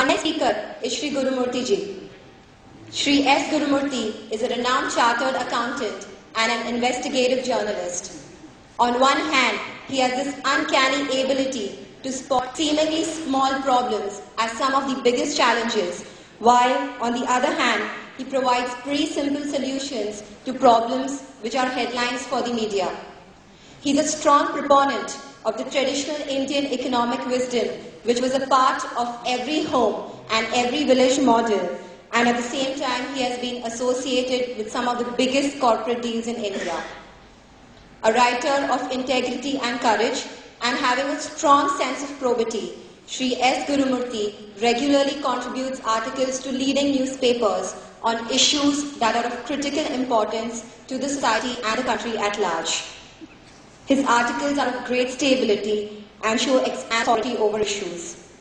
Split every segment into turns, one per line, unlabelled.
next speaker is Shri Gurumurthy ji. Shri S. Gurumurthy is a renowned chartered accountant and an investigative journalist. On one hand, he has this uncanny ability to spot seemingly small problems as some of the biggest challenges, while on the other hand, he provides pretty simple solutions to problems which are headlines for the media. He is a strong proponent of the traditional Indian economic wisdom, which was a part of every home and every village model, and at the same time he has been associated with some of the biggest corporate deals in India. A writer of integrity and courage, and having a strong sense of probity, Shri S. Gurumurthy regularly contributes articles to leading newspapers on issues that are of critical importance to the society and the country at large. His articles are of great stability and show authority over issues.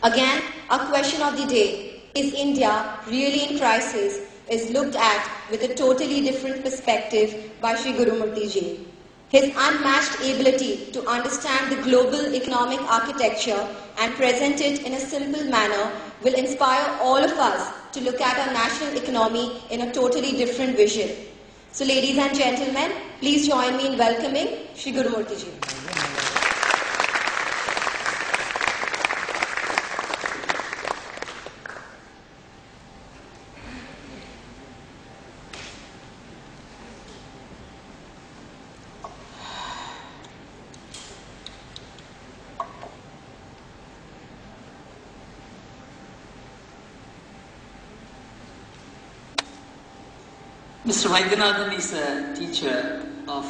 Again, our question of the day, is India really in crisis, is looked at with a totally different perspective by Shri Gurumurthy ji. His unmatched ability to understand the global economic architecture and present it in a simple manner will inspire all of us to look at our national economy in a totally different vision. So ladies and gentlemen, please join me in welcoming Shri Gurumurthy ji.
Mr. Vaidyanathan is a teacher of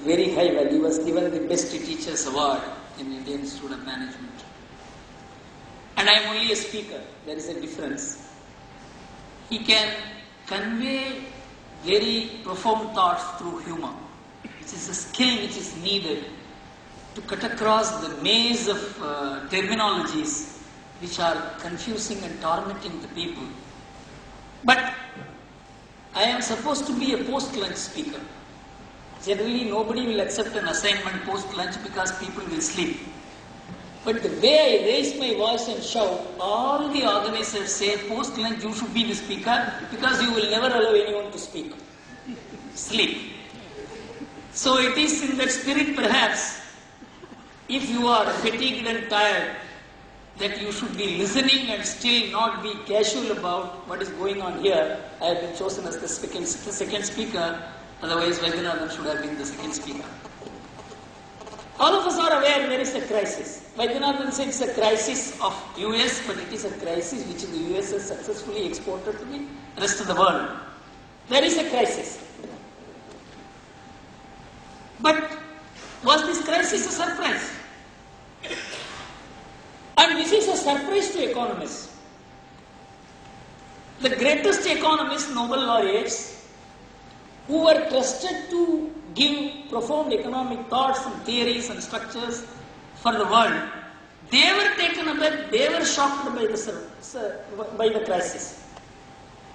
very high value. He was given the Best Teachers Award in Indian Institute of Management. And I am only a speaker. There is a difference. He can convey very profound thoughts through humor, which is a skill which is needed to cut across the maze of terminologies which are confusing and tormenting the people. But I am supposed to be a post-lunch speaker. Generally, nobody will accept an assignment post-lunch because people will sleep. But the way I raise my voice and shout, all the organizers say, post-lunch you should be the speaker because you will never allow anyone to speak. Sleep. So it is in that spirit perhaps, if you are fatigued and tired, that you should be listening and still not be casual about what is going on here. I have been chosen as the second speaker, otherwise Vaidyanathan should have been the second speaker. All of us are aware there is a crisis. Vaidyanathan said it's a crisis of US, but it is a crisis which the US has successfully exported to the rest of the world. There is a crisis. But was this crisis a surprise? And this is a surprise to economists. The greatest economists, Nobel laureates, who were trusted to give profound economic thoughts and theories and structures for the world, they were taken aback, they were shocked by the crisis.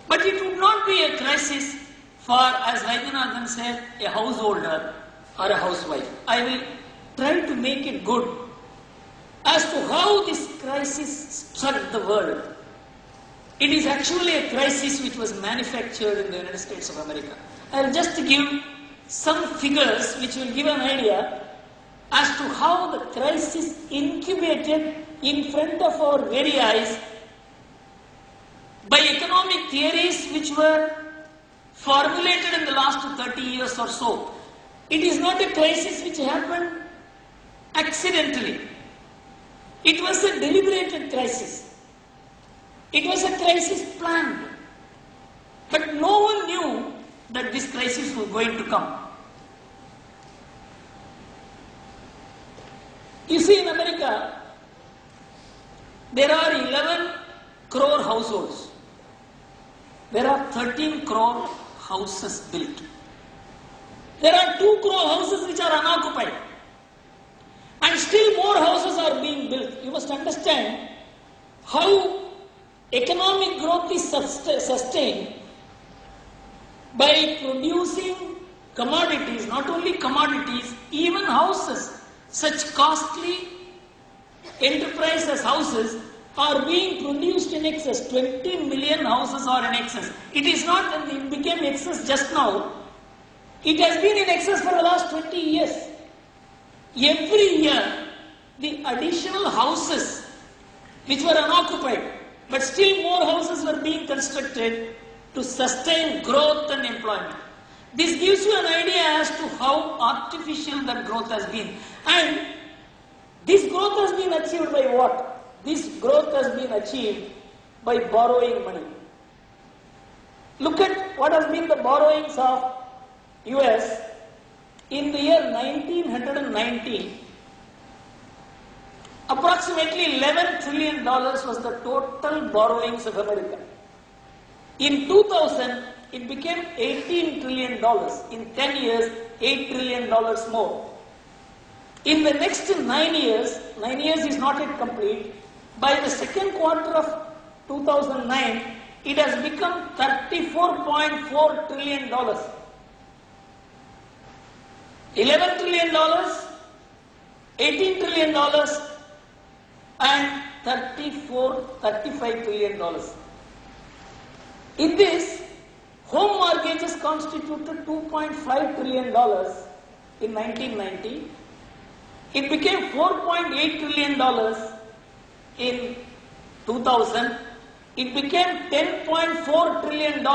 But it would not be a crisis for, as Vaidyanathan said, a householder or a housewife. I will try to make it good as to how this crisis struck the world. It is actually a crisis which was manufactured in the United States of America. I will just give some figures which will give an idea as to how the crisis incubated in front of our very eyes by economic theories which were formulated in the last 30 years or so. It is not a crisis which happened accidentally. It was a deliberated crisis. It was a crisis planned. But no one knew that this crisis was going to come. You see, in America, there are 11 crore households. There are 13 crore houses built. There are 2 crore houses which are unoccupied. And still more houses are being built. You must understand how economic growth is sustained by producing commodities, not only commodities, even houses. Such costly enterprise as houses are being produced in excess. 20 million houses are in excess. It is not that it became excess just now. It has been in excess for the last 20 years. Every year, the additional houses which were unoccupied, but still more houses were being constructed to sustain growth and employment. This gives you an idea as to how artificial that growth has been. And this growth has been achieved by what? This growth has been achieved by borrowing money. Look at what has been the borrowings of US in the year 1990. Approximately $11 trillion was the total borrowings of America. In 2000, it became $18 trillion. In 10 years, $8 trillion more. In the next 9 years is not yet complete, by the second quarter of 2009, it has become $34.4 trillion. $11 trillion, $18 trillion, and $35 trillion. In this, home mortgages constituted $2.5 trillion in 1990. It became $4.8 trillion in 2000. It became $10.4 trillion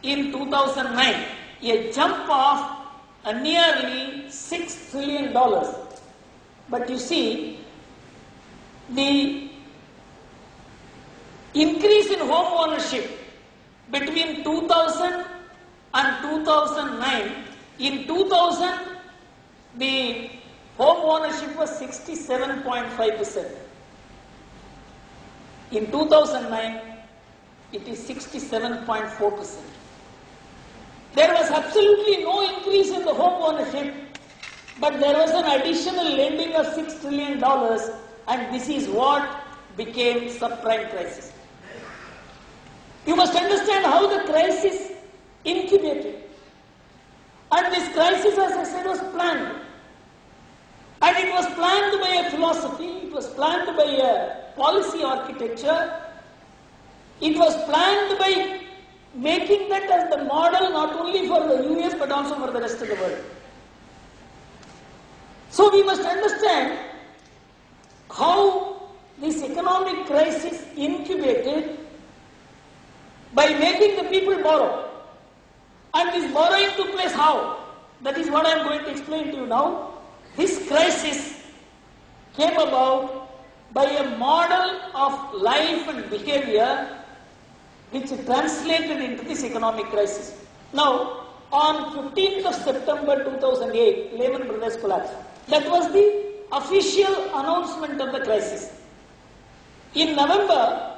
in 2009. A jump of nearly $6 trillion. But you see, the increase in home ownership between 2000 and 2009, in 2000, the home ownership was 67.5%. In 2009, it is 67.4%. There was absolutely no increase in the home ownership, but there was an additional lending of $6 trillion, and this is what became subprime crisis. You must understand how the crisis incubated. And this crisis, as I said, was planned. And it was planned by a philosophy, it was planned by a policy architecture, it was planned by making that as the model not only for the US but also for the rest of the world. So we must understand how this economic crisis incubated by making the people borrow. And this borrowing took place how? That is what I am going to explain to you now. This crisis came about by a model of life and behavior which translated into this economic crisis. Now, on 15th of September 2008, Lehman Brothers collapsed. That was the official announcement of the crisis. In November,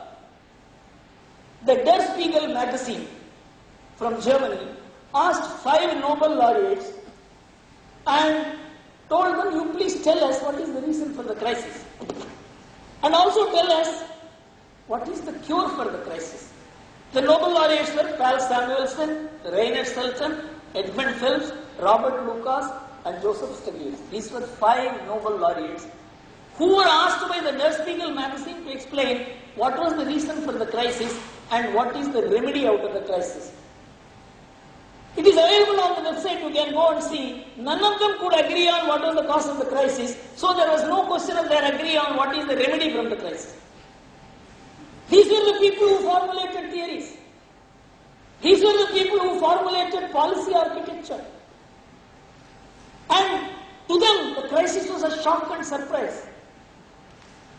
the Der Spiegel magazine from Germany asked 5 Nobel laureates and told them, you please tell us what is the reason for the crisis. And also tell us what is the cure for the crisis. The Nobel laureates were Paul Samuelson, Rainer Selten, Edmund Phelps, Robert Lucas, and Joseph Stiglitz. These were 5 Nobel laureates who were asked by the Der Spiegel magazine to explain what was the reason for the crisis and what is the remedy out of the crisis. It is available on the website, you can go and see. None of them could agree on what was the cause of the crisis, so there was no question of their agree on what is the remedy from the crisis. These were the people who formulated theories. These were the people who formulated policy architecture. And to them, the crisis was a shock and surprise.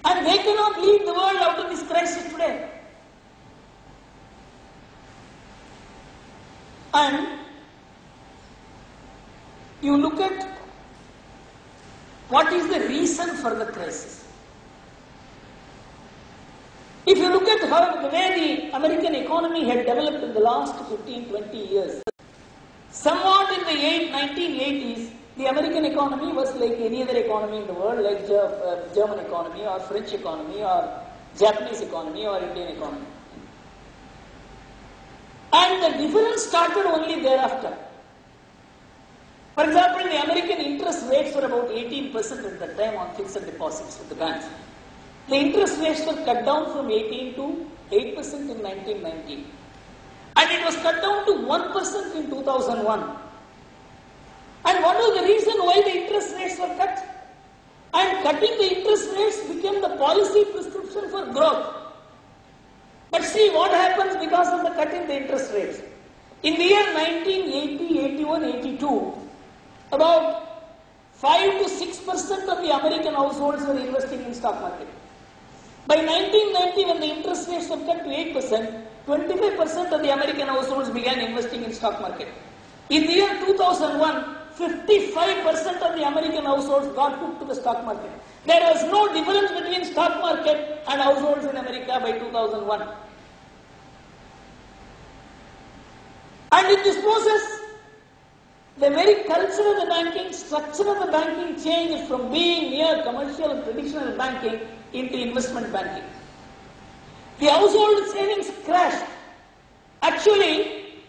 And they cannot lead the world out of this crisis today. And you look at what is the reason for the crisis. If you look at how the way the American economy had developed in the last 15-20 years, somewhat in the 1980s, the American economy was like any other economy in the world, like German economy or French economy or Japanese economy or Indian economy. And the difference started only thereafter. For example, the American interest rates were about 18% at that time on fixed deposits with the banks. The interest rates were cut down from 18 to 8% in 1990. And it was cut down to 1% in 2001. And what was the reason why the interest rates were cut? And cutting the interest rates became the policy prescription for growth. But see what happens because of the cut in the interest rates. In the year 1980, 81, 82, about 5 to 6% of the American households were investing in stock market. By 1990, when the interest rates were cut to 8%, 25% of the American households began investing in stock market. In the year 2001, 55% of the American households got hooked to the stock market. There was no difference between stock market and households in America by 2001. And in this process, the very culture of the banking, structure of the banking changed from being mere commercial and traditional banking into investment banking. The household savings crashed. Actually,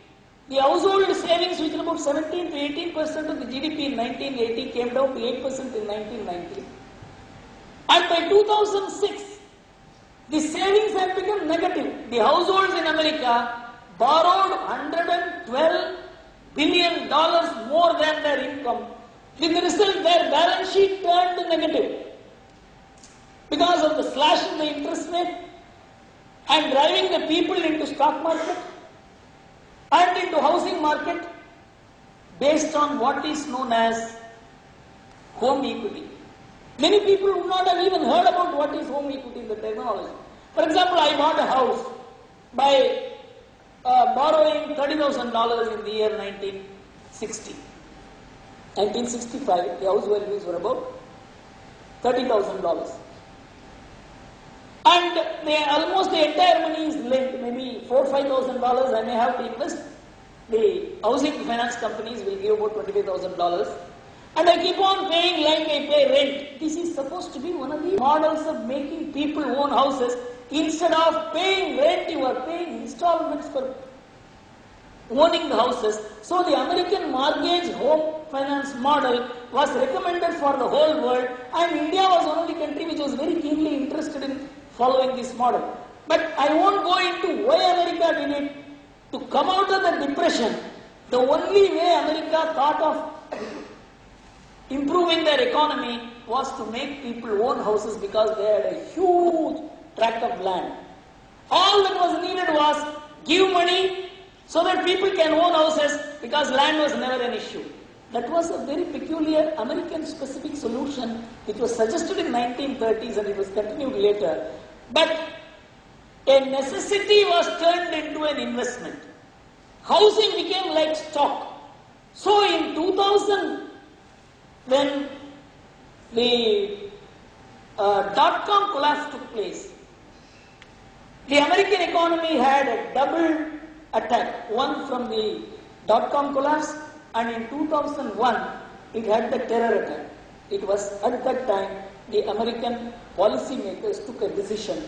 the household savings, which is about 17 to 18% of the GDP in 1980, came down to 8% in 1990. And by 2006, the savings had become negative. The households in America borrowed $112 billion more than their income. With the result, their balance sheet turned negative because of the slash in the interest rate and driving the people into stock market and into housing market based on what is known as home equity. Many people would not have even heard about what is home equity in the terminology. For example, I bought a house by borrowing $30,000 in the year 1960. 1965, the house values were about $30,000. And almost the entire money is lent, maybe $4,000 or $5,000 I may have to invest. The housing finance companies will give about $25,000. And I keep on paying like I pay rent. This is supposed to be one of the models of making people own houses. Instead of paying rent, you are paying installments for owning the houses. So the American mortgage home finance model was recommended for the whole world, and India was one of the countries which was very keenly interested in following this model. But I won't go into why America did it. To come out of the depression, the only way America thought of improving their economy was to make people own houses because they had a huge tract of land. All that was needed was give money so that people can own houses because land was never an issue. That was a very peculiar American specific solution which was suggested in 1930s and it was continued later. But a necessity was turned into an investment. Housing became like stock. So in 2000, when the dot-com collapse took place, the American economy had a double attack. One from the dot-com collapse, and in 2001, it had the terror attack. It was at that time the American policymakers took a decision,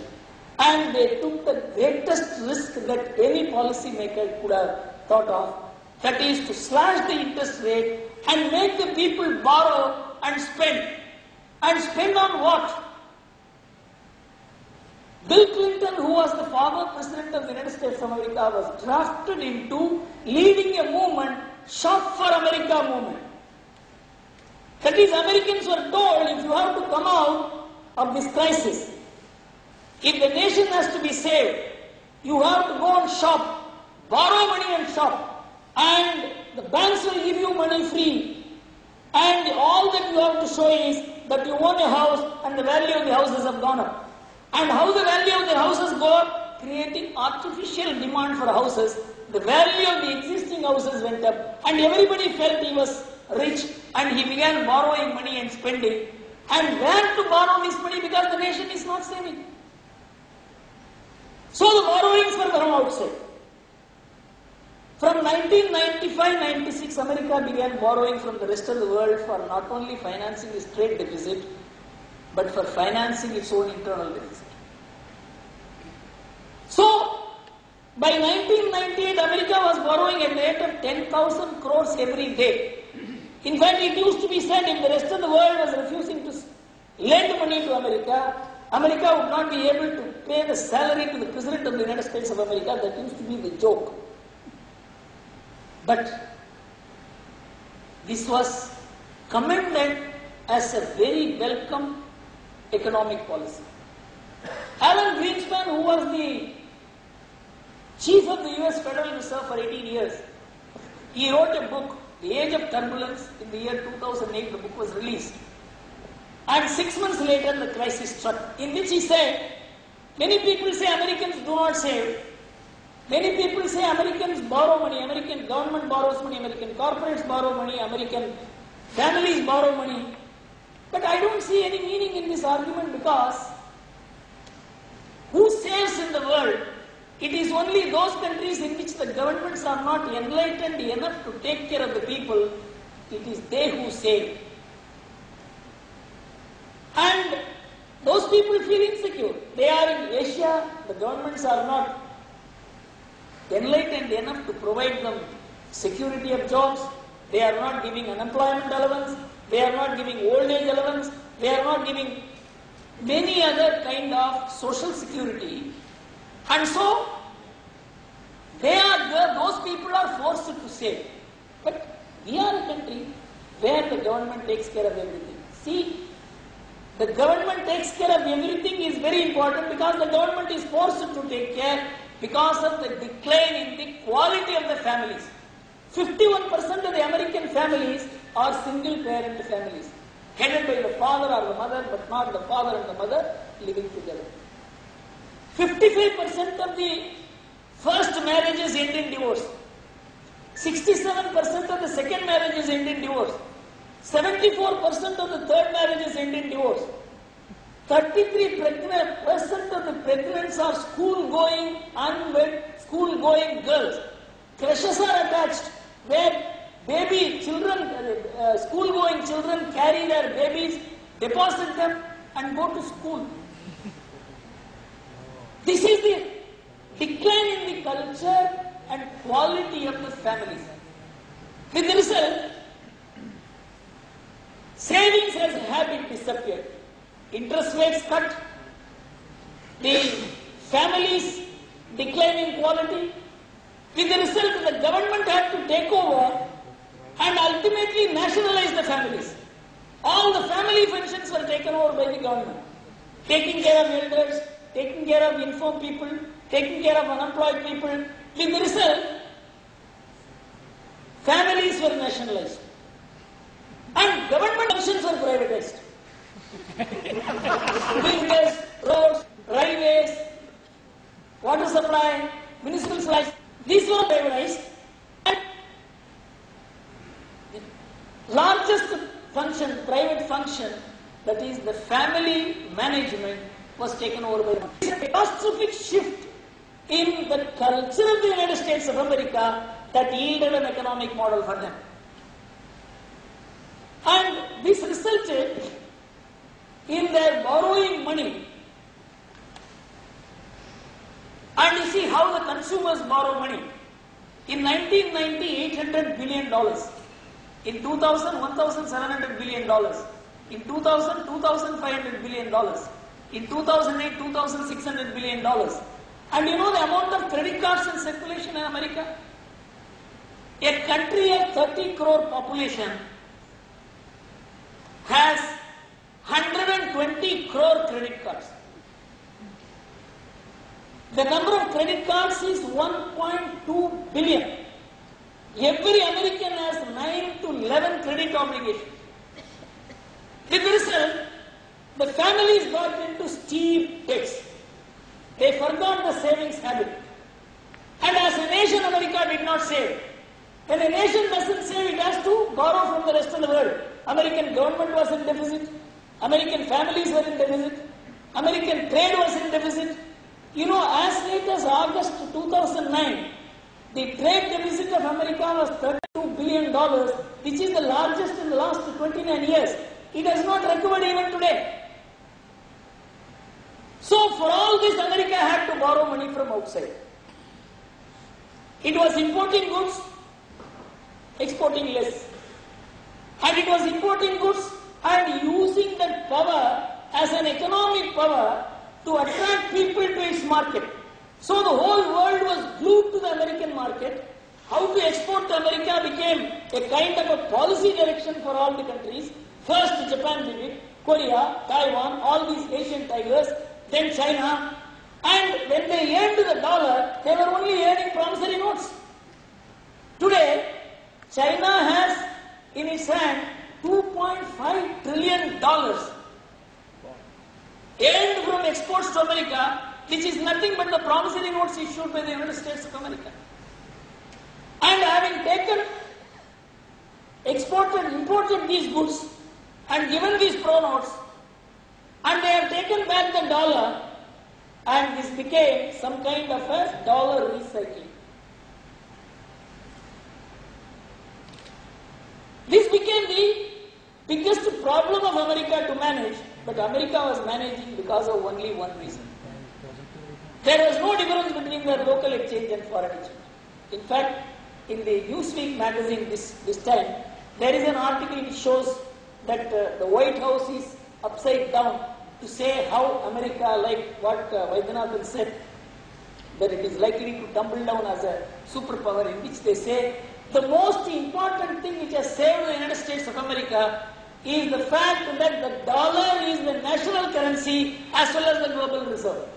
and they took the greatest risk that any policymaker could have thought of, that is to slash the interest rate and make the people borrow and spend. And spend on what? Bill Clinton, who was the former president of the United States of America, was drafted into leading a movement, Shop for America movement. That is, Americans were told, if you have to come out of this crisis, if the nation has to be saved, you have to go and shop, borrow money and shop, and the banks will give you money free, and all that you have to show is that you own a house and the value of the houses have gone up. And how the value of the houses go up? Creating artificial demand for houses. The value of the existing houses went up, and everybody felt he was rich, and he began borrowing money and spending. And where to borrow this money because the nation is not saving? So the borrowings were from outside. From 1995-96, America began borrowing from the rest of the world for not only financing its trade deficit, but for financing its own internal deficit. So, by 1998, America was borrowing at a rate of 10,000 crores every day. In fact, it used to be said if the rest of the world was refusing to lend money to America, America would not be able to pay the salary to the President of the United States of America. That used to be the joke. But this was commended as a very welcome economic policy. Alan Greenspan, who was the chief of the US Federal Reserve for 18 years, he wrote a book, The Age of Turbulence, in the year 2008. The book was released. And 6 months later, the crisis struck, in which he said, many people say Americans do not save. Many people say Americans borrow money, American government borrows money, American corporates borrow money, American families borrow money. But I don't see any meaning in this argument, because who saves in the world? It is only those countries in which the governments are not enlightened enough to take care of the people. It is they who save. And those people feel insecure. They are in Asia, the governments are not enlightened enough to provide them security of jobs. They are not giving unemployment allowance. They are not giving old age allowance. They are not giving many other kind of social security. And so, those people are forced to save. But we are a country where the government takes care of everything. See, the government takes care of everything is very important, because the government is forced to take care because of the decline in the quality of the families. 51% of the American families are single parent families, headed by the father or the mother, but not the father and the mother living together. 55% of the first marriages end in divorce. 67% of the second marriages end in divorce. 74% of the third marriages end in divorce. 33% of the pregnants are school-going, unwed, school-going girls. Creches are attached where baby children, school-going children carry their babies, deposit them and go to school. This is the decline in the culture and quality of the families. With the result, savings as a habit disappeared. Interest rates cut. The families decline in quality. With the result, the government had to take over and ultimately nationalize the families. All the family functions were taken over by the government. Taking care of elders, taking care of infirm people, taking care of unemployed people. With the result, families were nationalized. And government functions were privatized. Buildings, roads, railways, water supply, municipal supplies, these were privatized. And the largest function, private function, that is the family management, was taken over by them. It's a catastrophic shift in the culture of the United States of America that yielded an economic model for them. And this resulted in their borrowing money. And you see how the consumers borrow money. In 1990, $800 billion. In 2000, $1,700 billion. In 2000, $2,500 billion. In 2008, $2,600 billion. And you know the amount of credit cards in circulation in America? A country of 30 crore population has 120 crore credit cards. The number of credit cards is 1.2 billion. Every American has 9 to 11 credit obligations. With the result, the families got into steep debts. They forgot the savings habit. And as a nation, America did not save. When a nation doesn't save, it has to borrow from the rest of the world. American government was in deficit. American families were in deficit. American trade was in deficit. You know, as late as August 2009, the trade deficit of America was $32 billion, which is the largest in the last 29 years. It has not recovered even today. So for all this, America had to borrow money from outside. It was importing goods, exporting less. And it was importing goods and using that power as an economic power to attract people to its market. So the whole world was glued to the American market. How to export to America became a kind of a policy direction for all the countries. First Japan did it, Korea, Taiwan, all these Asian tigers, then China. And when they earned the dollar, they were only earning promissory notes. Today, China has in its hand $2.5 trillion earned from exports to America, which is nothing but the promissory notes issued by the United States of America. And having imported these goods and given these pro notes, and they have taken back the dollar, and this became some kind of a dollar recycling. This became the biggest problem of America to manage, but America was managing because of only one reason. There was no difference between the local exchange and foreign exchange. In fact, in the Newsweek magazine this time, there is an article which shows that the White House is upside down to say how America, like what Vaidyanathan said, that it is likely to tumble down as a superpower, in which they say the most important thing which has saved the United States of America is the fact that the dollar is the national currency as well as the global reserve.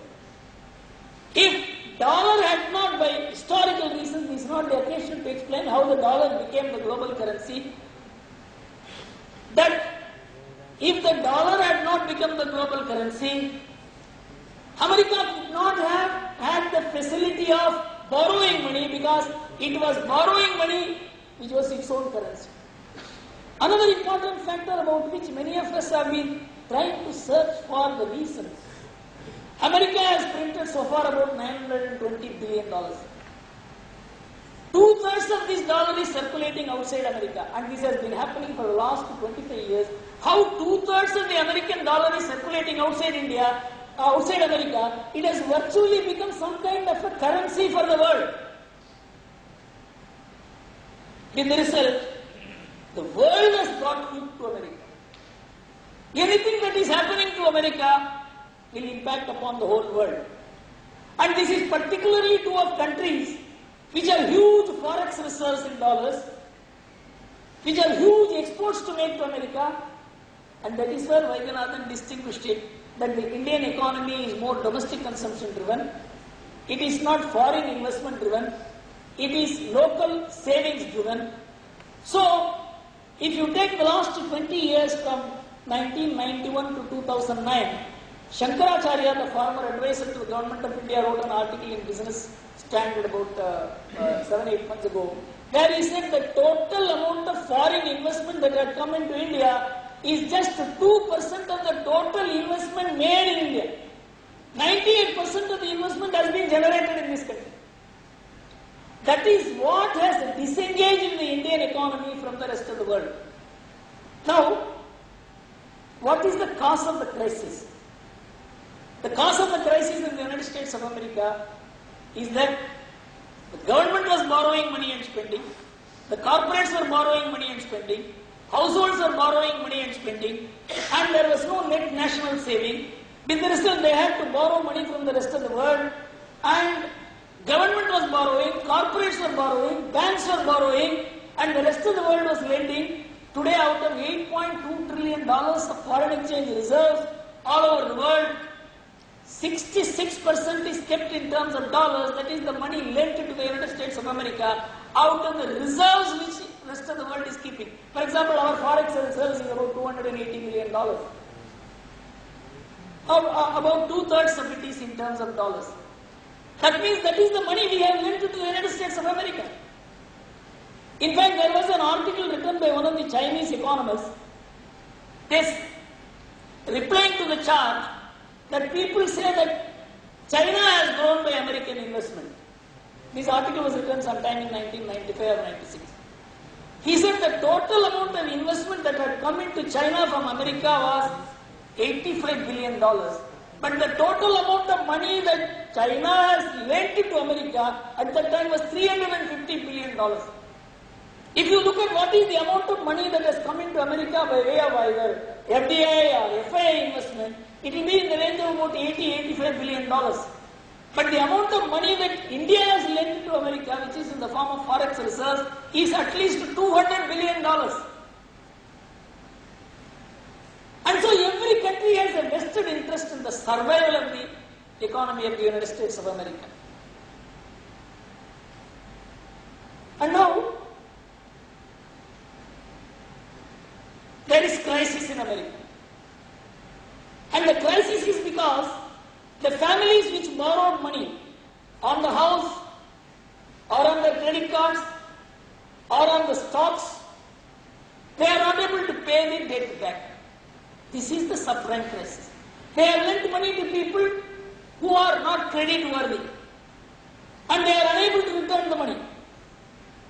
If dollar had not, by historical reasons, is not the occasion to explain how the dollar became the global currency, that if the dollar had not become the global currency, America could not have had the facility of borrowing money, because it was borrowing money which was its own currency. Another important factor about which many of us have been trying to search for the reasons. America has printed so far about $920 billion. 2/3 of this dollar is circulating outside America, and this has been happening for the last 25 years. How 2/3 of the American dollar is circulating outside India, outside America, it has virtually become some kind of a currency for the world. In the result, the world has got hooked to America. Anything that is happening to America will impact upon the whole world. And this is particularly true of countries which have huge forex reserves in dollars, which have huge exports to make to America, and that is where Vaidyanathan distinguished it, that the Indian economy is more domestic consumption driven, it is not foreign investment driven, it is local savings driven. So, if you take the last 20 years from 1991 to 2009, Shankaracharya, the former advisor to the government of India, wrote an article in Business Standard about 7-8 months ago, where he said the total amount of foreign investment that had come into India is just 2% of the total investment made in India. 98% of the investment has been generated in this country. That is what has disengaged the Indian economy from the rest of the world. Now, what is the cause of the crisis? The cause of the crisis in the United States of America is that the government was borrowing money and spending, the corporates were borrowing money and spending, households were borrowing money and spending, and there was no net national saving. With the result, they had to borrow money from the rest of the world, and government was borrowing, corporates were borrowing, banks were borrowing, and the rest of the world was lending. Today, out of $8.2 trillion of foreign exchange reserves all over the world, 66% is kept in terms of dollars, that is the money lent to the United States of America, out of the reserves which the rest of the world is keeping. For example, our forex reserves is about $280 million. About 2/3 of it is in terms of dollars. That means that is the money we have lent to the United States of America. In fact, there was an article written by one of the Chinese economists, replying to the charge that people say that China has grown by American investment. This article was written sometime in 1995 or 96. He said the total amount of investment that had come into China from America was $85 billion. But the total amount of money that China has lent to America at that time was $350 billion. If you look at what is the amount of money that has come into America by way of either FDI or FII investment, it will be in the range of about $80–85 billion. But the amount of money that India has lent to America, which is in the form of forex reserves, is at least $200 billion. And so every country has a vested interest in the survival of the economy of the United States of America. And now, there is crisis in America. And the crisis is because the families which borrowed money on the house, or on the credit cards, or on the stocks, they are not able to pay the debt back. This is the subprime crisis. They have lent money to people who are not credit worthy, and they are unable to return the money.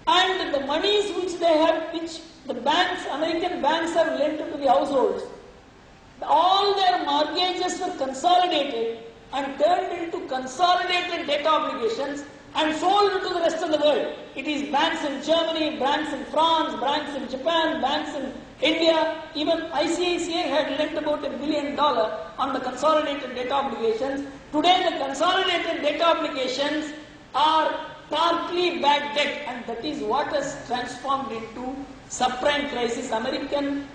And the monies which they have, which the banks, American banks have lent to the households, all their mortgages were consolidated and turned into consolidated debt obligations and sold to the rest of the world. It is banks in Germany, banks in France, banks in Japan, banks in India. Even ICICI had lent about $1 billion on the consolidated debt obligations. Today the consolidated debt obligations are partly bad debt, and that is what has transformed into subprime crisis. American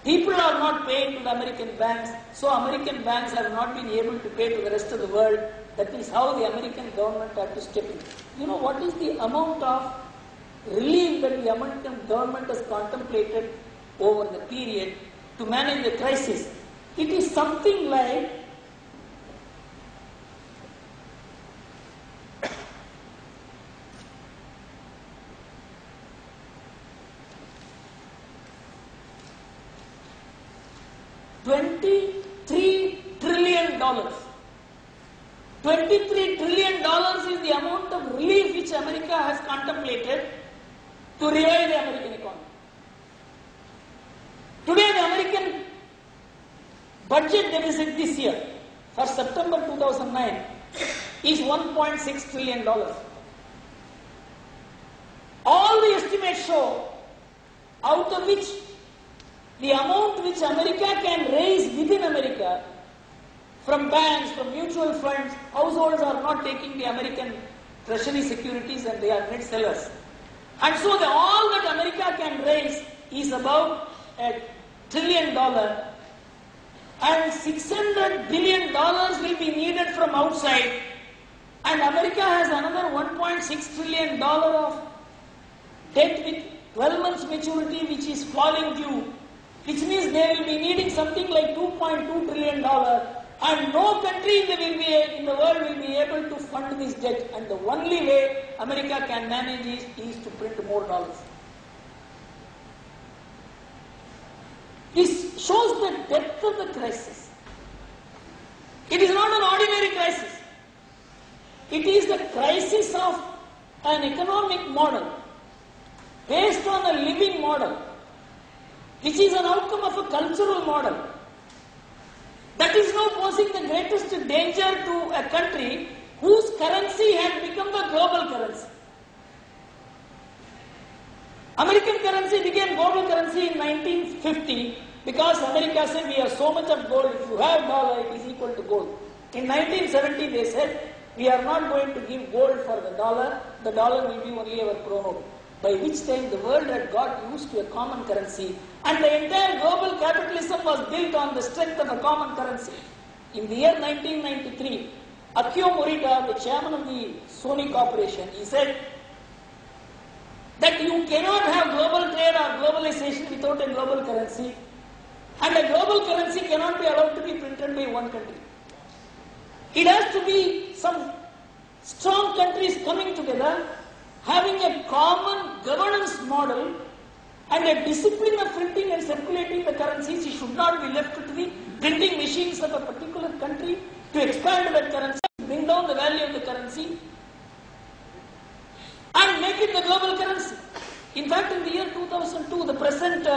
people are not paying to the American banks, so American banks have not been able to pay to the rest of the world. That is how the American government had to step in. You know what is the amount of relief that the American government has contemplated over the period to manage the crisis? It is something like $23 trillion. $23 trillion is the amount of relief which America has contemplated to revive the American economy. Today the American budget deficit this year for September 2009 is $1.6 trillion. All the estimates show out of which the amount which America can raise within America from banks, from mutual funds, households are not taking the American treasury securities and they are net sellers. And so all that America can raise is about $1 trillion, and $600 billion will be needed from outside, and America has another $1.6 trillion of debt with 12 months maturity which is falling due, which means they will be needing something like $2.2 trillion, and no country in the world will be able to fund this debt, and the only way America can manage is to print more dollars. This shows the depth of the crisis. It is not an ordinary crisis. It is the crisis of an economic model based on a living model, which is an outcome of a cultural model. That is now posing the greatest danger to a country whose currency has become the global currency. American currency became global currency in 1950 because America said we have so much of gold, if you have dollar it is equal to gold. In 1970 they said we are not going to give gold for the dollar will be only our pronote. By which time the world had got used to a common currency, and the entire global capitalism was built on the strength of a common currency. In the year 1993, Akio Morita, the chairman of the Sony Corporation, he said that you cannot have global trade or globalization without a global currency, and a global currency cannot be allowed to be printed by one country. It has to be some strong countries coming together, having a common governance model and a discipline of printing and circulating the currencies. It should not be left to the printing machines of a particular country to expand that currency, bring down the value of the currency and make it the global currency. In fact, in the year 2002, the present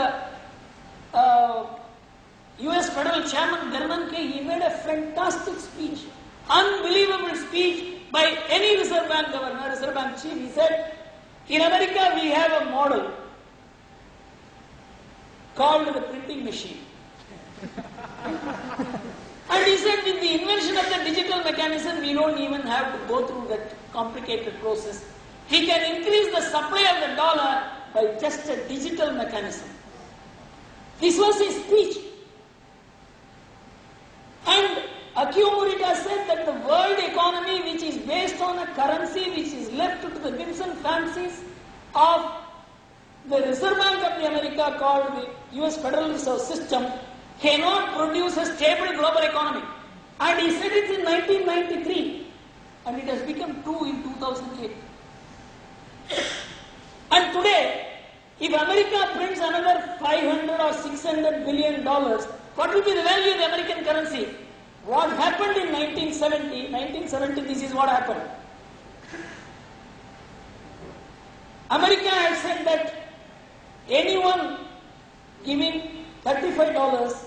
US Federal Chairman Bernanke, he made a fantastic speech, unbelievable speech by any Reserve Bank governor, Reserve Bank chief. He said, in America we have a model called the printing machine. And he said with the invention of the digital mechanism, we don't even have to go through that complicated process. He can increase the supply of the dollar by just a digital mechanism. This was his speech. And Gurumurthy said that the world economy, which is based on a currency which is left to the whims and fancies of the Reserve Bank of the America called the US Federal Reserve System, cannot produce a stable global economy. And he said it in 1993, and it has become true in 2008. And today, if America prints another 500 or 600 billion dollars, what will be the value of the American currency? What happened in 1970? 1970, this is what happened. America had said that anyone giving $35,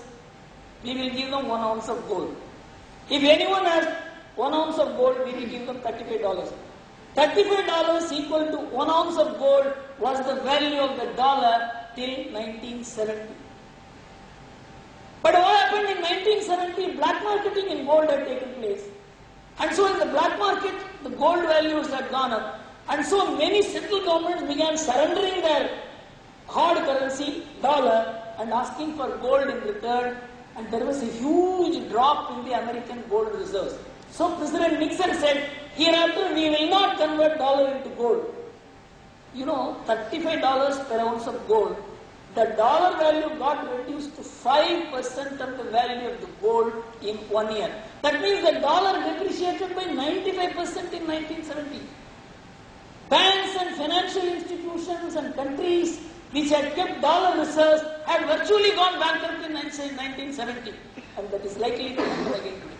we will give them 1 ounce of gold. If anyone has 1 ounce of gold, we will give them $35. $35 equal to 1 ounce of gold was the value of the dollar till 1970. But what happened in 1970? Black marketing in gold had taken place. And so in the black market, the gold values had gone up. And so many central governments began surrendering their hard currency, dollar, and asking for gold in return. And there was a huge drop in the American gold reserves. So President Nixon said, hereafter we will not convert dollar into gold. You know, $35 per ounce of gold. The dollar value got reduced to 5% of the value of the gold in 1 year. That means the dollar depreciated by 95% in 1970. Banks and financial institutions and countries which had kept dollar reserves had virtually gone bankrupt in 1970. And that is likely to happen again today.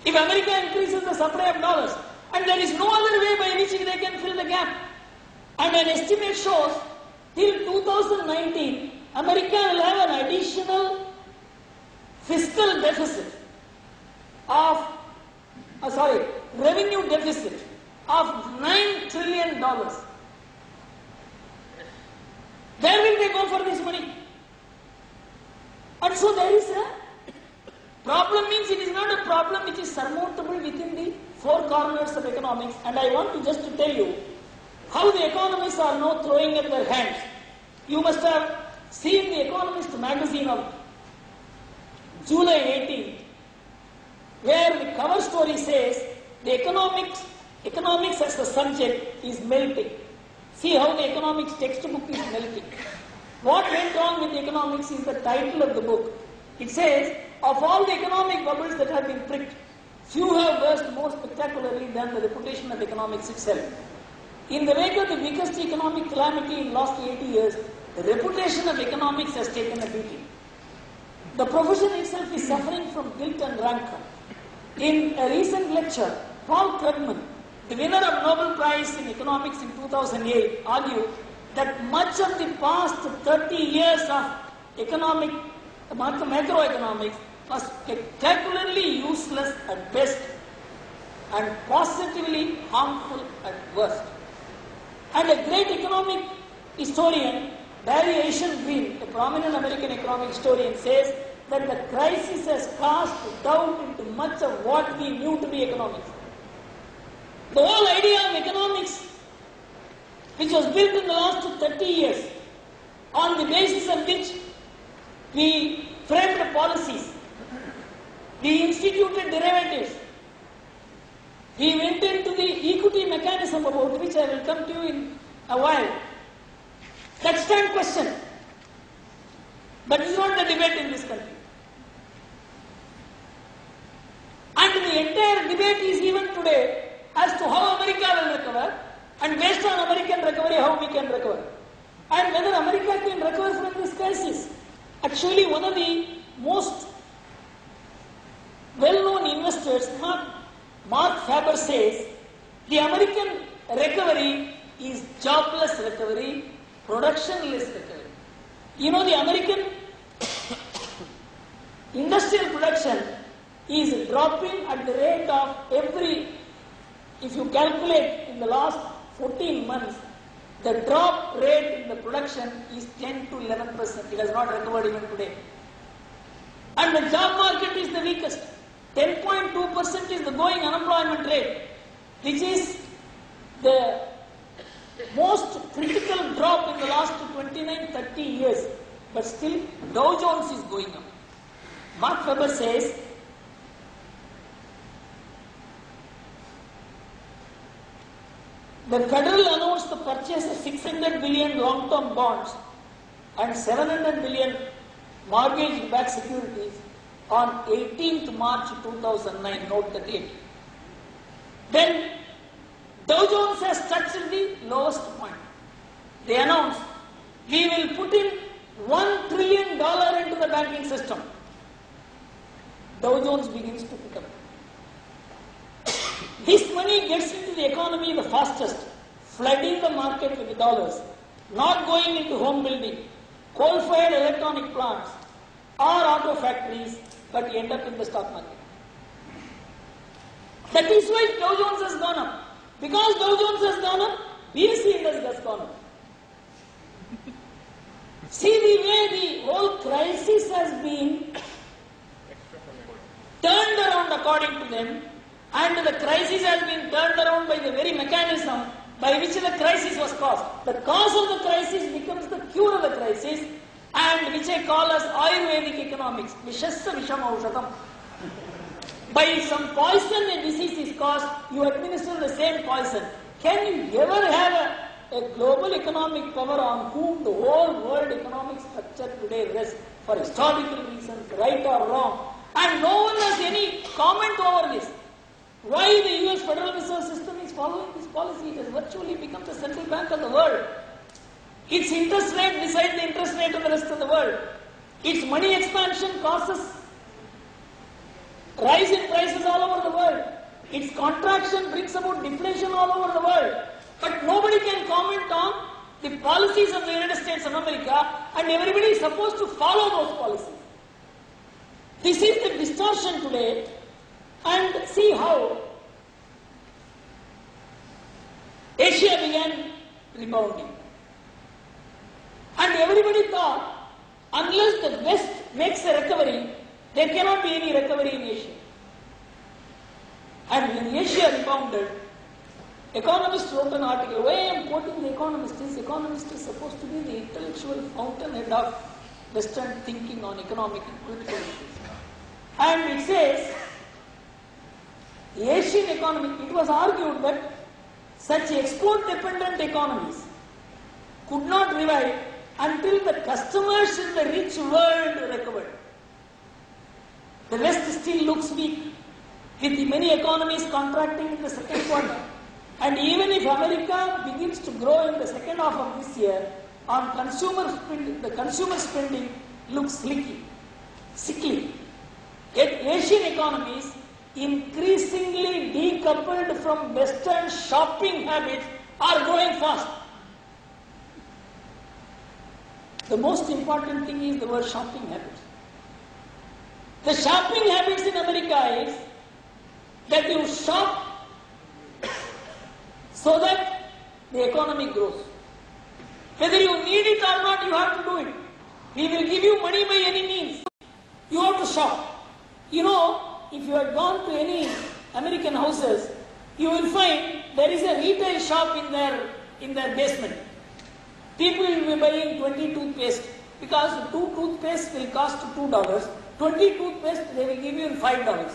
If America increases the supply of dollars, and there is no other way by which they can fill the gap. And an estimate shows till 2019, America will have an additional fiscal deficit of, revenue deficit of $9 trillion. Where will they go for this money? And so there is a problem, means it is not a problem which is surmountable within the four corners of economics. And I want to just to tell you how the economists are now throwing up their hands. You must have seen the Economist magazine of July 18th, where the cover story says the economics as a subject is melting. See how the economics textbook is melting. What went wrong with economics is the title of the book. It says, of all the economic bubbles that have been pricked, few have burst more spectacularly than the reputation of economics itself. In the wake of the biggest economic calamity in the last 80 years, the reputation of economics has taken a beating. The profession itself is suffering from guilt and rancor. In a recent lecture, Paul Krugman, the winner of Nobel Prize in Economics in 2008, argued that much of the past 30 years of macroeconomics was spectacularly useless at best and positively harmful at worst. And a great economic historian, Barry Green, a prominent American economic historian, says that the crisis has cast doubt into much of what we knew to be economics. The whole idea of economics, which was built in the last 30 years, on the basis of which we framed policies, we instituted derivatives, we went into the equity mechanism, about which I will come to you in a while. That stands question. But this is not the debate in this country. And the entire debate is even today as to how America will recover, and based on American recovery, how we can recover. And whether America can recover from this crisis. Actually, one of the most well-known investors, Mark Thaper, says the American recovery is jobless recovery, productionless recovery. You know, the American industrial production is dropping at the rate of if you calculate in the last 14 months, the drop rate in the production is 10 to 11%. It has not recovered even today. And the job market is the weakest. 10.2% is the going unemployment rate, which is the most critical drop in the last 29-30 years. But still, Dow Jones is going up. Mark Weber says, the Federal announced the purchase of 600 billion long-term bonds and 700 billion mortgage-backed securities on 18th March 2009. Note the date. Then Dow Jones has touched the lowest point. They announced, we will put in $1 trillion into the banking system. Dow Jones begins to pick up. This money gets into the economy the fastest, flooding the market with dollars, not going into home building, coal-fired electronic plants, or auto factories, but end up in the stock market. That is why Dow Jones has gone up. Because Dow Jones has gone up, BSE index has gone up. See the way the whole crisis has been turned around according to them, and the crisis has been turned around by the very mechanism by which the crisis was caused. The cause of the crisis becomes the cure of the crisis, and which I call as Ayurvedic economics. Vishasya visham aushadam. By some poison a disease is caused, you administer the same poison. Can you ever have a global economic power on whom the whole world economic structure today rests for historical reasons, right or wrong? And no one has any comment over this. Why the US Federal Reserve System is following this policy? It has virtually become the central bank of the world. Its interest rate decides the interest rate of the rest of the world. Its money expansion causes rise in prices all over the world. Its contraction brings about deflation all over the world. But nobody can comment on the policies of the United States of America, and everybody is supposed to follow those policies. This is the distortion today, and see how Asia began rebounding. And everybody thought, unless the West makes a recovery, there cannot be any recovery in Asia. And when Asia rebounded, economists wrote an article. Why I am quoting the Economist is supposed to be the intellectual fountainhead of Western thinking on economic and political issues. And it says, the Asian economy, it was argued that such export-dependent economies could not revive until the customers in the rich world recovered. The West still looks weak, with many economies contracting in the second quarter. And even if America begins to grow in the second half of this year, on consumer spending, the consumer spending looks sickly. Yet Asian economies, increasingly decoupled from Western shopping habits, are growing fast. The most important thing is the word shopping habits. The shopping habits in America is that you shop so that the economy grows. Whether you need it or not, you have to do it. We will give you money by any means. You have to shop. You know, if you have gone to any American houses, you will find there is a retail shop in their basement. People will be buying 20 toothpaste because 2 toothpaste will cost $2. 20 toothpaste they will give you in $5.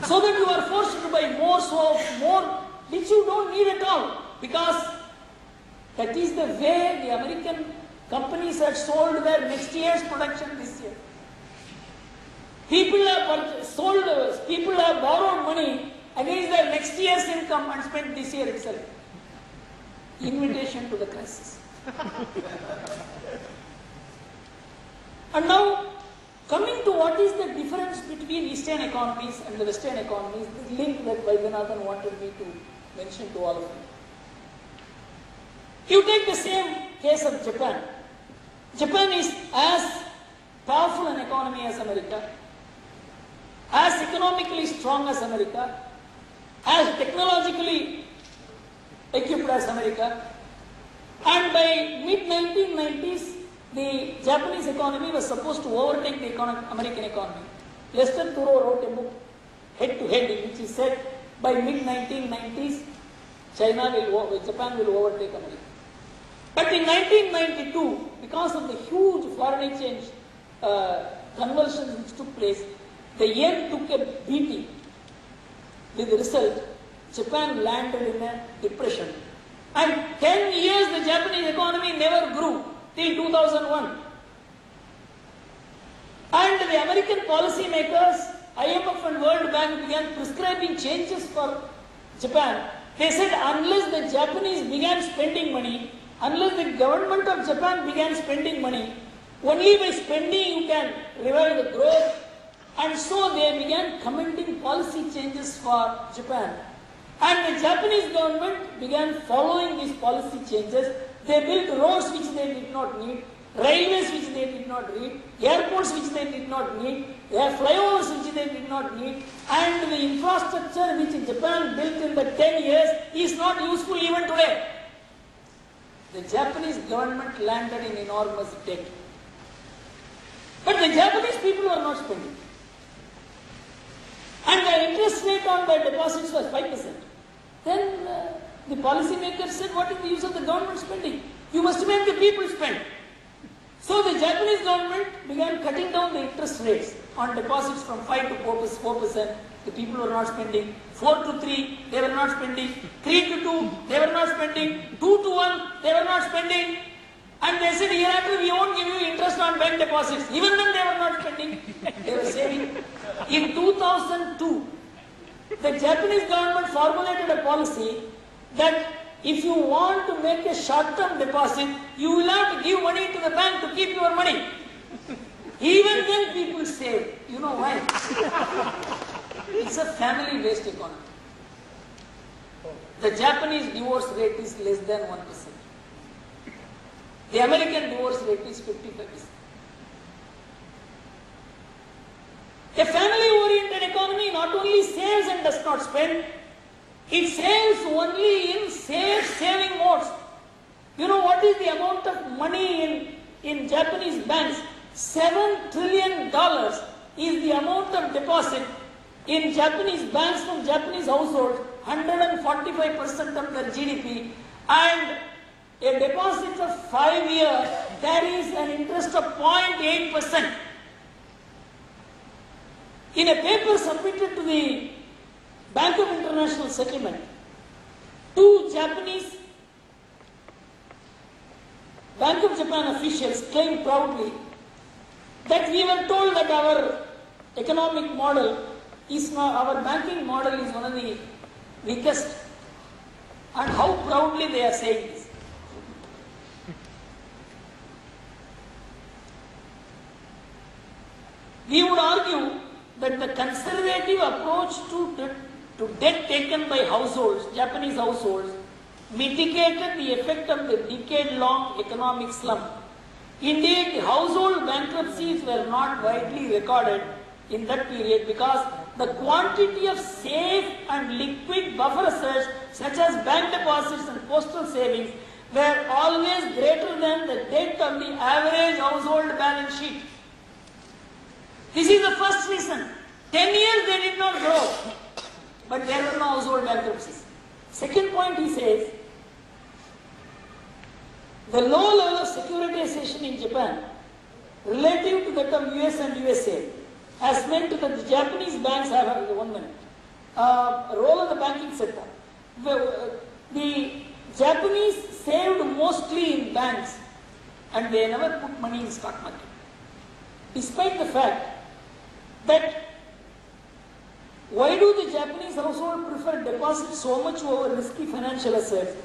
So that you are forced to buy more soap, more which you don't need at all, because that is the way the American companies have sold their next year's production this year. People have borrowed money against their next year's income and spent this year itself. Invitation to the crisis. And now, coming to what is the difference between Eastern economies and the Western economies, the link that Vaidyanathan wanted me to mention to all of you. You take the same case of Japan. Japan is as powerful an economy as America, as economically strong as America, as technologically equipped as America, and by mid-1990s, the Japanese economy was supposed to overtake the American economy. Lester Thurow wrote a book, Head to Head, in which he said by mid-1990s, Japan will overtake America. But in 1992, because of the huge foreign exchange convulsions which took place, the yen took a beating. With the result, Japan landed in a depression. And 10 years the Japanese economy never grew till 2001. And the American policymakers, IMF and World Bank began prescribing changes for Japan. They said unless the Japanese began spending money, unless the government of Japan began spending money, only by spending you can revive the growth. And so they began commending policy changes for Japan. And the Japanese government began following these policy changes. They built roads which they did not need, railways which they did not need, airports which they did not need, flyovers which they did not need, and the infrastructure which Japan built in the 10 years is not useful even today. The Japanese government landed in enormous debt. But the Japanese people were not spending. And the interest rate on their deposits was 5%. Then the policymakers said, what is the use of the government spending? You must make the people spend. So the Japanese government began cutting down the interest rates on deposits from 5 to 4%. The people were not spending. 4 to 3, they were not spending. 3 to 2, they were not spending. 2 to 1, they were not spending. And they said, hereafter we won't give you interest on bank deposits. Even then they were not spending. They were saving. In 2002, the Japanese government formulated a policy that if you want to make a short-term deposit, you will have to give money to the bank to keep your money. Even then people saved. You know why? It's a family-based economy. The Japanese divorce rate is less than 1%. The American divorce rate is 55%. A family-oriented economy not only saves and does not spend, it saves only in saving modes. You know what is the amount of money in Japanese banks? $7 trillion is the amount of deposit in Japanese banks from Japanese households, 145% of their GDP, and a deposit of 5 years carries an interest of 0.8%. In a paper submitted to the Bank of International Settlement, 2 Japanese Bank of Japan officials claimed proudly that we were told that our economic model is not, our banking model is one of the weakest, and how proudly they are saying this. We would argue that the conservative approach to debt taken by households, Japanese households, mitigated the effect of the decade-long economic slump. Indeed, household bankruptcies were not widely recorded in that period because the quantity of safe and liquid buffer reserves such as bank deposits and postal savings were always greater than the debt of the average household balance sheet. This is the first reason. 10 years they did not grow, but there were no household bankruptcies. Second point, he says, the low level of securitization in Japan relative to that of US and USA has meant that the Japanese banks have a role in the banking sector. The Japanese saved mostly in banks and they never put money in stock market. Despite the fact that why do the Japanese household prefer deposits so much over risky financial assets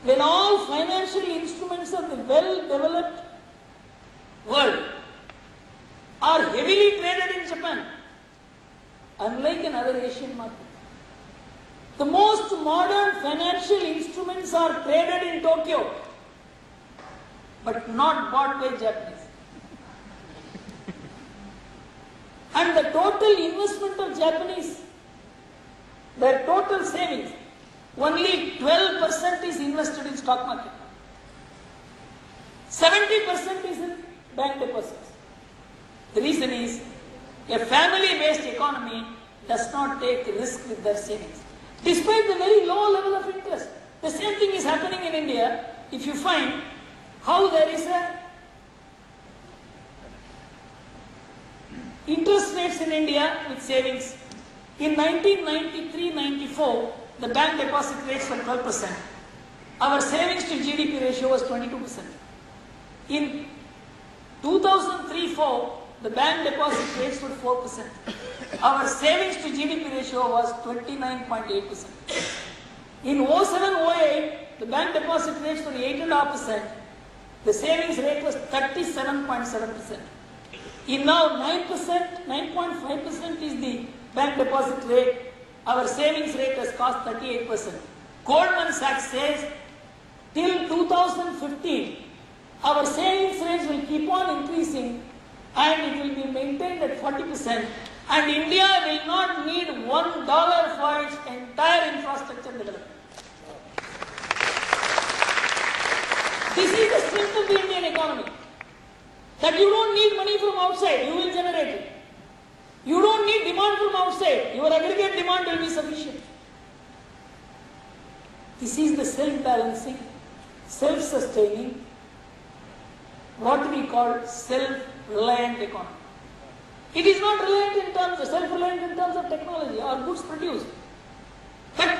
when all financial instruments of the well-developed world are heavily traded in Japan, unlike in other Asian markets? The most modern financial instruments are traded in Tokyo, but not bought by Japanese. And the total investment of Japanese, their total savings, only 12% is invested in stock market. 70% is in bank deposits. The reason is a family-based economy does not take risk with their savings. Despite the very low level of interest. The same thing is happening in India. If you find how there is a interest rates in India with savings. In 1993-94, the bank deposit rates were 12%. Our savings to GDP ratio was 22%. In 2003-04, the bank deposit rates were 4%. Our savings to GDP ratio was 29.8%. In 07-08, the bank deposit rates were 8.5%. The savings rate was 37.7%. In now 9%, 9.5% is the bank deposit rate. Our savings rate has cost 38%. Goldman Sachs says till 2015, our savings rates will keep on increasing and it will be maintained at 40%. And India will not need $1 for its entire infrastructure development. This is the strength of the Indian economy. That you don't need money from outside, you will generate it. You don't need demand from outside, your aggregate demand will be sufficient. This is the self-balancing, self-sustaining, what we call self-reliant economy. It is not reliant in terms of self-reliant in terms of technology or goods produced. But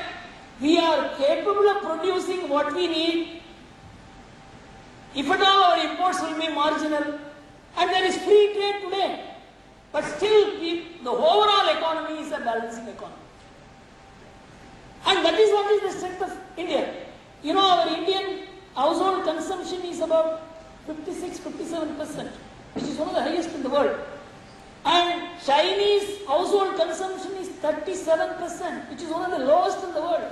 we are capable of producing what we need. If at all our imports will be marginal, and there is free trade today, but still the overall economy is a balancing economy. And that is what is the strength of India. You know, our Indian household consumption is about 56-57%, which is one of the highest in the world. And Chinese household consumption is 37%, which is one of the lowest in the world.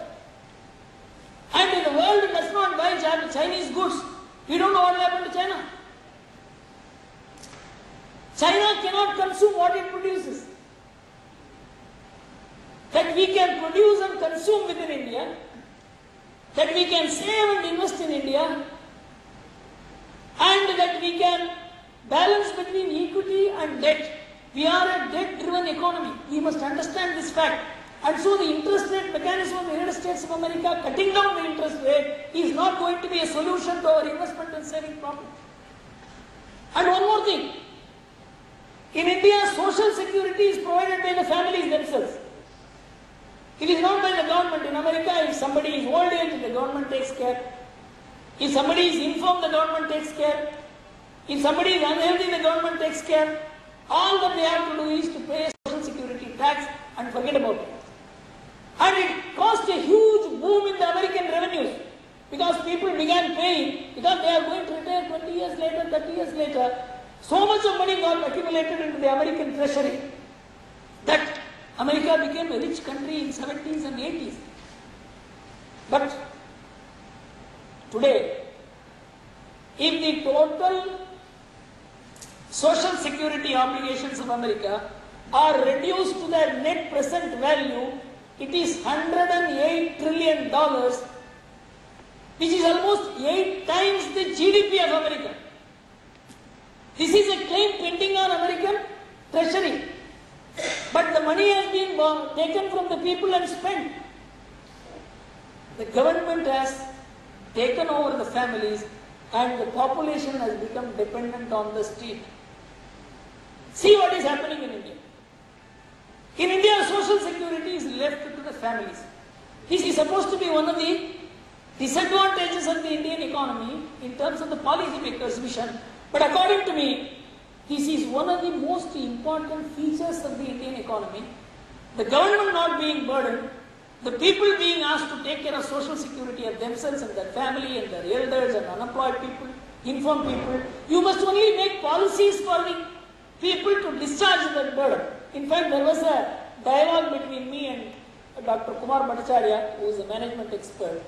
And in the world it does not buy Chinese goods. We don't know what will happen to China. China cannot consume what it produces. That we can produce and consume within India, that we can save and invest in India, and that we can balance between equity and debt. We are a debt-driven economy. We must understand this fact. And so the interest rate mechanism of the United States of America, cutting down the interest rate, is not going to be a solution to our investment and saving problem. And one more thing. In India, social security is provided by the families themselves. It is not by the government. In America, if somebody is old age, the government takes care. If somebody is infirm, the government takes care. If somebody is unhealthy, the government takes care. All that they have to do is to pay a social security tax and forget about it. And it caused a huge boom in the American revenues because people began paying because they are going to retire 20 years later, 30 years later. So much of money got accumulated into the American treasury that America became a rich country in 70s and 80s. But today, if the total social security obligations of America are reduced to their net present value, it is $108 trillion, which is almost 8 times the GDP of America. This is a claim pending on American treasury. But the money has been taken from the people and spent. The government has taken over the families and the population has become dependent on the state. See what is happening in India. In India, social security is left to the families. This is supposed to be one of the disadvantages of the Indian economy in terms of the policymakers' vision. But according to me, this is one of the most important features of the Indian economy. The government not being burdened, the people being asked to take care of social security of themselves and their family and their elders and unemployed people, infirm people. You must only make policies for the people to discharge that burden. In fact, there was a dialogue between me and Dr. Kumar Bhattacharya, who is a management expert,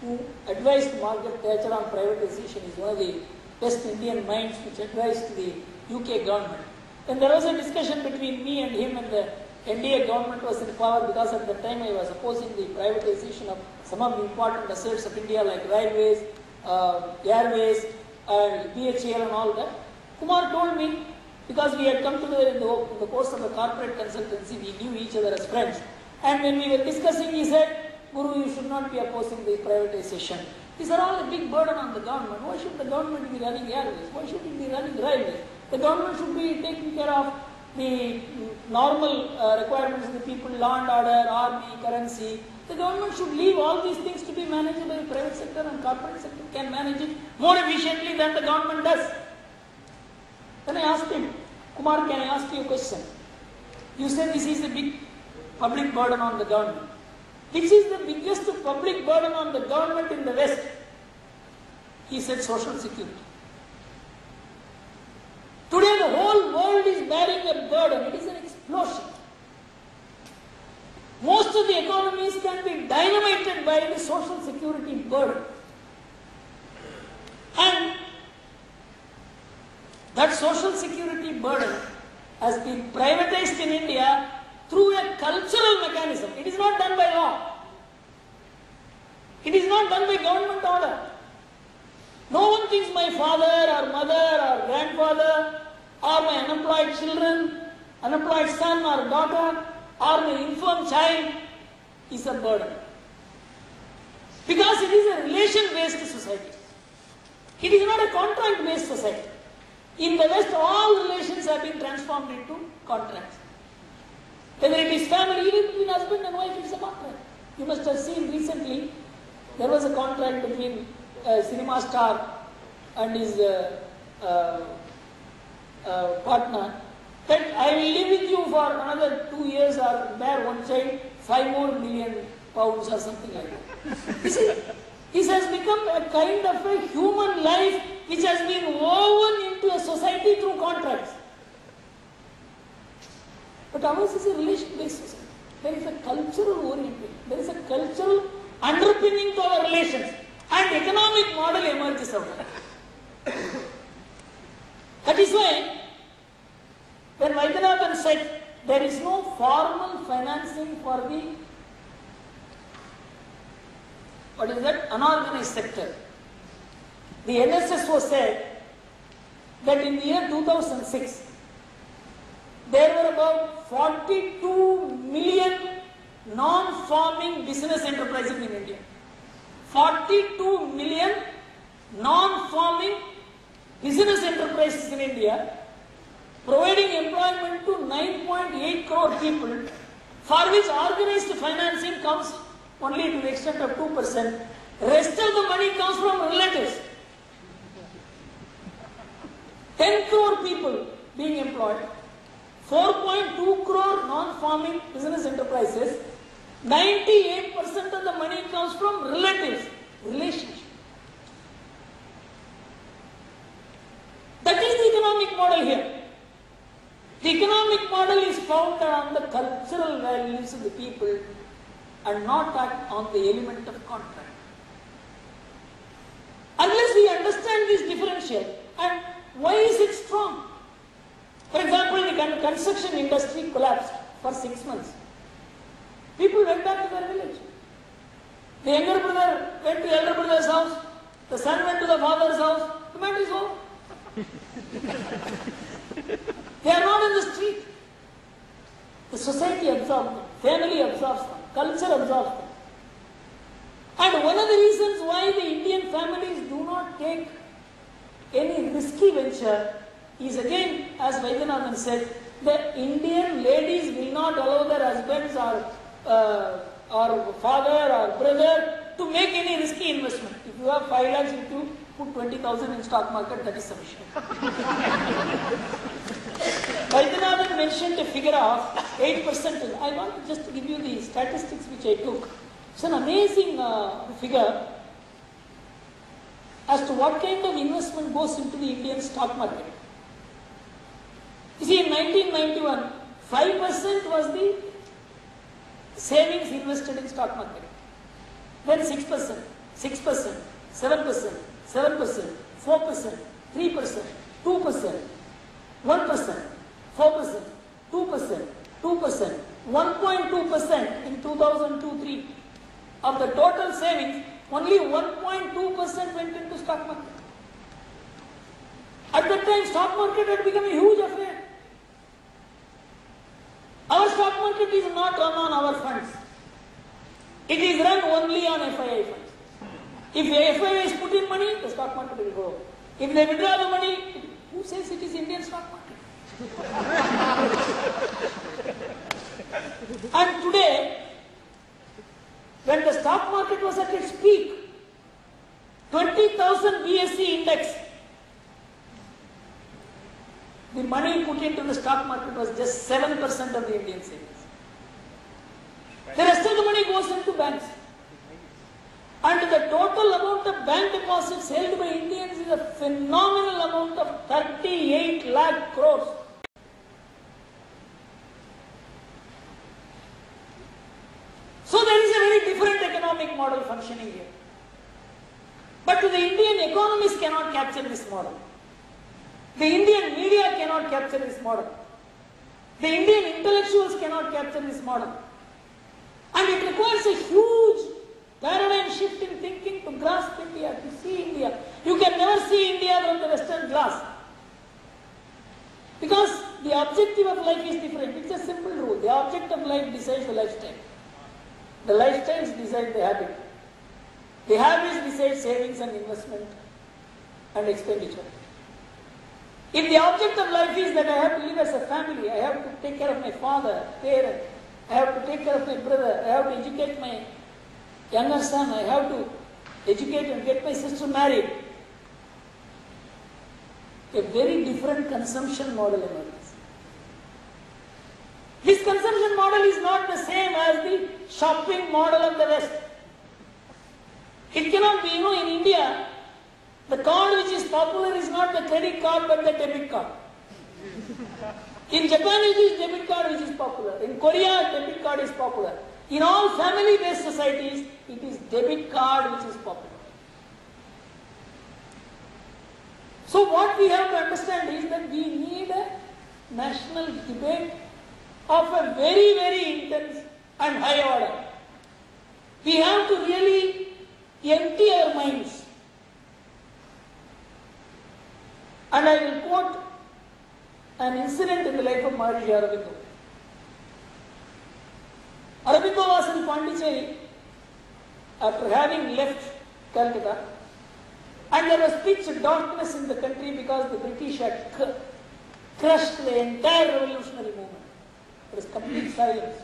who advised Margaret Thatcher on privatization. He is one of the best Indian minds which advised the UK government. And there was a discussion between me and him, and the NDA government was in power because at the time I was opposing the privatization of some of the important assets of India like railways, airways, BHEL and all that. Kumar told me, because we had come to in the course of a corporate consultancy, we knew each other as friends. And when we were discussing, he said, Guru, you should not be opposing the privatization. These are all a big burden on the government. Why should the government be running airways? Why should it be running railways? The government should be taking care of the normal requirements of the people, law and order, army, currency. The government should leave all these things to be managed by the private sector, and corporate sector can manage it more efficiently than the government does. Then I asked him, Kumar, can I ask you a question? You said this is a big public burden on the government. Which is the biggest public burden on the government in the West? He said social security. Today the whole world is bearing a burden. It is an explosion. Most of the economies can be dynamited by the social security burden. And that social security burden has been privatized in India through a cultural mechanism. It is not done by law. It is not done by government order. No one thinks my father or mother or grandfather or my unemployed children, unemployed son or daughter or my infirm child is a burden. Because it is a relation-based society. It is not a contract-based society. In the West, all relations have been transformed into contracts. Whether it is family, even between husband and wife, it is a contract. You must have seen recently, there was a contract between a cinema star and his partner, that I will live with you for another 2 years or bear one child, 5 more million pounds or something like that. You see, this has become a kind of a human life which has been woven into a society through contracts. But ours is a relation-based society. There is a cultural orientation. There is a cultural underpinning to our relations. And economic model emerges out of it. That is why, when Vaidyanathan said, there is no formal financing for the, unorganized sector. The NSSO said that in the year 2006, there were about 42 million non-farming business enterprises in India. 42 million non-farming business enterprises in India, providing employment to 9.8 crore people, for which organized financing comes only to the extent of 2%. Rest of the money comes from relatives. 10 crore people being employed, 4.2 crore non-farming business enterprises, 98% of the money comes from relatives, relationship. That is the economic model here. The economic model is founded on the cultural values of the people and not on the element of contract. Unless we understand this differential, and why is it strong? For example, the construction industry collapsed for 6 months. People went back to their village. The younger brother went to the elder brother's house. The son went to the father's house. The matter is over. They are not in the street. The society absorbs them. Family absorbs them. Culture absorbs them. And one of the reasons why the Indian families do not take any risky venture is, again, as Vaidyanathan said, the Indian ladies will not allow their husbands or father or brother to make any risky investment. If you have 5 lakhs, if you put 20,000 in stock market, that is sufficient. Vaidyanathan mentioned a figure of 8%. I want just to give you the statistics which I took. It's an amazing figure as to what kind of investment goes into the Indian stock market. You see, in 1991, 5% was the savings invested in stock market. Then 6%, 6%, 7%, 7%, 4%, 3%, 2%, 1%, 4%, 2%, 2%, 1.2% in 2002-03. Of the total savings, only 1.2% went into stock market.
At that time, stock market had become a huge affair. Our stock market is not run on our funds. It is run only on FII funds. If FII is put in money, the stock market will go. If they withdraw the money, who says it is Indian stock market? And today, when the stock market was at its peak, 20,000 BSE index, the money put into the stock market was just 7% of the Indian savings. The rest of the money goes into banks. And the total amount of bank deposits held by Indians is a phenomenal amount of 38 lakh crores. So there is a very different economic model functioning here. But the Indian economists cannot capture this model. The Indian media cannot capture this model. The Indian intellectuals cannot capture this model. And it requires a huge paradigm shift in thinking to grasp India, to see India. You can never see India from the Western glass. Because the objective of life is different. It's a simple rule. The object of life decides the lifestyle. The lifestyles decide the habit. The habits decide savings and investment and expenditure. If the object of life is that I have to live as a family, I have to take care of my father, parent, I have to take care of my brother, I have to educate my younger son, I have to educate and get my sister married. A very different consumption model emerges. This consumption model is not the same as the shopping model of the West. It cannot be, in India, the card which is popular is not the credit card but the debit card. In Japan it is debit card which is popular. In Korea debit card is popular. In all family-based societies it is debit card which is popular. So what we have to understand is that we need a national debate of a very, very intense and high order. We have to really empty our minds. And I will quote an incident in the life of Maharishi Aurobindo. Aurobindo was in Pondicherry after having left Calcutta, and there was pitch darkness in the country because the British had crushed the entire revolutionary movement. There was complete silence.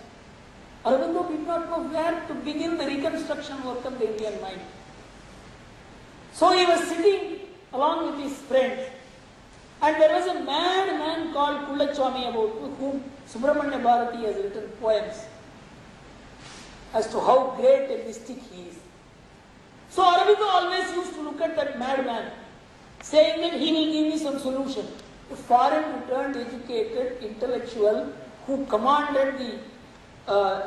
Aurobindo did not know where to begin the reconstruction work of the Indian mind. So he was sitting along with his friends, and there was a mad man called Kullachwami about whom Subramanya Bharati has written poems as to how great a mystic he is. So Aurobindo always used to look at that madman, saying that he will give me some solution. A foreign returned educated intellectual who commanded the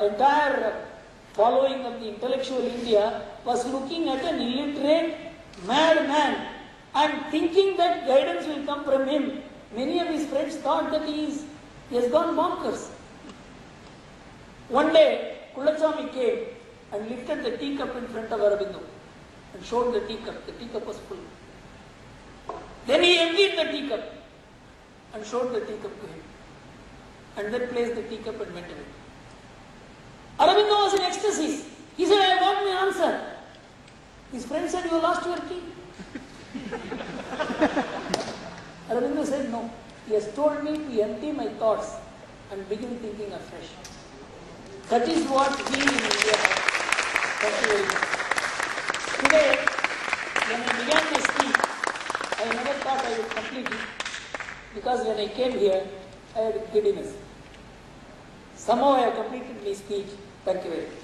entire following of the intellectual India was looking at an illiterate madman and thinking that guidance will come from him. Many of his friends thought that he has gone bonkers. One day, Kullachwami came and lifted the teacup in front of Aurobindo and showed the teacup. The teacup was full. Then he emptied the teacup and showed the teacup to him. And then placed the teacup and went away. Aurobindo was in ecstasies. He said, I got my answer. His friend said, you lost your key. Aurobindo said, no. He has told me to empty my thoughts and begin thinking afresh. That is what we in India have. Thank you very much. Today, when I began my speech, I never thought I would complete it, because when I came here, I had giddiness. Somehow I have completed my speech. Thank you very much.